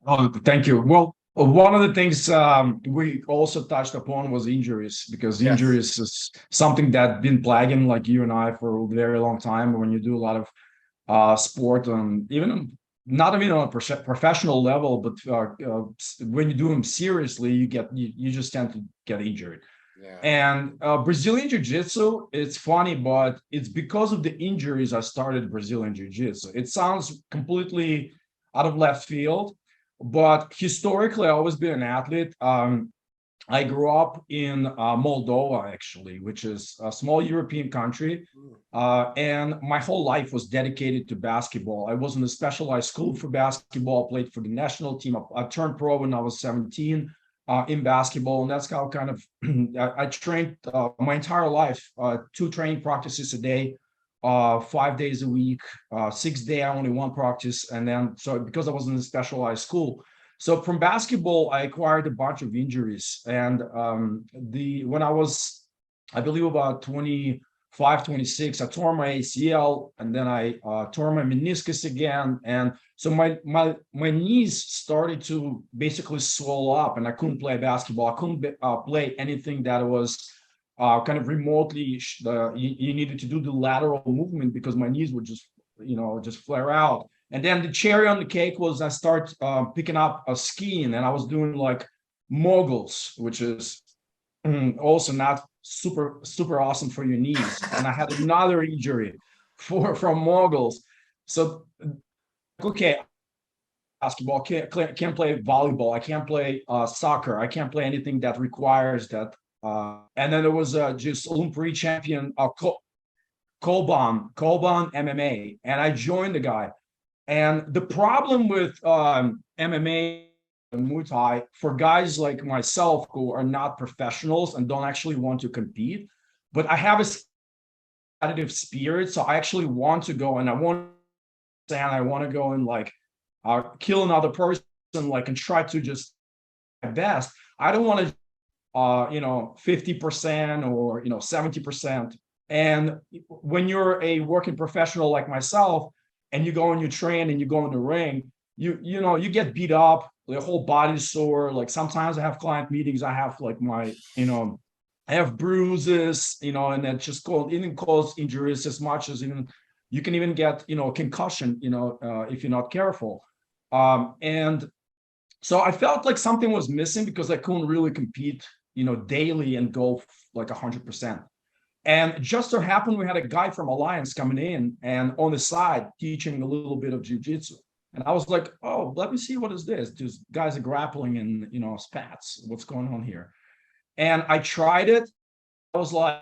Oh, thank you. Well, one of the things we also touched upon was injuries, because Yes. injuries is something that been plaguing like you and I for a very long time. When you do a lot of sport, and even not even on a professional level, but when you do them seriously, you just tend to get injured. Yeah. And Brazilian Jiu-Jitsu, it's funny, but it's because of the injuries I started Brazilian Jiu-Jitsu. It sounds completely out of left field, but historically, I've always been an athlete. I grew up in Moldova, actually, which is a small European country. Mm. And my whole life was dedicated to basketball. I was in a specialized school for basketball, played for the national team. I turned pro when I was 17 in basketball. And that's how kind of I trained my entire life, two training practices a day, 5 days a week, 6 day, only one practice. And then, so because I was in a specialized school, so from basketball, I acquired a bunch of injuries. And the when I was, I believe about 25, 26, I tore my ACL, and then I tore my meniscus again. And so my knees started to basically swell up, and I couldn't play basketball. I couldn't play anything that was kind of remotely, you needed to do the lateral movement, because my knees would just, just flare out. And then the cherry on the cake was I start picking up a skiing, and I was doing like moguls, which is also not super awesome for your knees. And I had another injury from moguls. So okay, basketball, can't play volleyball, I can't play soccer, I can't play anything that requires that. And then there was just Olympic champion Kolban MMA, and I joined the guy. And the problem with MMA and Muay Thai for guys like myself who are not professionals and don't actually want to compete, but I have a competitive spirit, so I actually want to go, and I want to go and like kill another person, like, and try to just my best. I don't want to 50% or 70%. And when you're a working professional like myself, and you go and you train and you go in the ring, you get beat up, the whole body's sore. Like sometimes I have client meetings, I have like I have bruises, and that just even cause injuries as much as even you can even get concussion, if you're not careful. And so I felt like something was missing, because I couldn't really compete, daily and go like 100%. And it just so happened we had a guy from Alliance coming in and on the side teaching a little bit of jujitsu. And I was like, oh, let me see, what is this? Just guys are grappling and spats. What's going on here? And I tried it. I was like,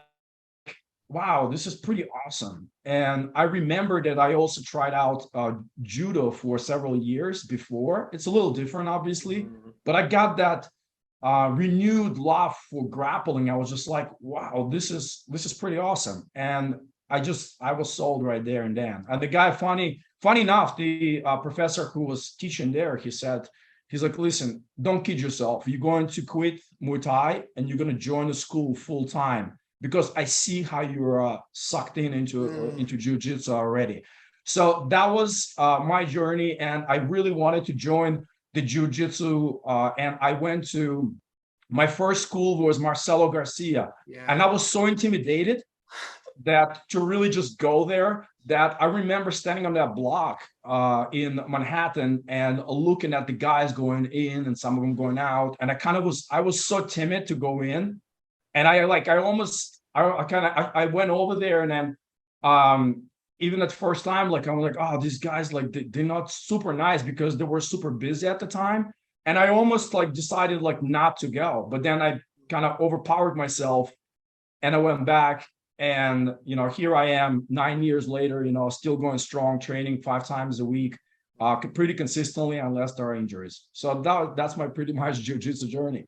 wow, this is pretty awesome. And I remember that I also tried out judo for several years before. It's a little different, obviously, Mm. but I got that renewed love for grappling. I was just like, wow, this is pretty awesome. And I was sold right there and then. And the guy, funny enough, the professor who was teaching there, he's like, listen, don't kid yourself. You're going to quit Muay Thai and you're going to join the school full time, because I see how you're sucked into jiu-jitsu already. So that was my journey, and I really wanted to join the jiu-jitsu, and I went to my first school was Marcelo Garcia, and Yeah. I was so intimidated that to really just go there, that I remember standing on that block in Manhattan and looking at the guys going in and some of them going out, and I was so timid to go in, and I went over there, and then even at first time, like I was like, oh, these guys, like they're not super nice, because they were super busy at the time. And I almost like decided like not to go, but then I kind of overpowered myself and I went back. And here I am 9 years later, still going strong, training 5 times a week, pretty consistently, unless there are injuries. So that's my pretty much jiu-jitsu journey.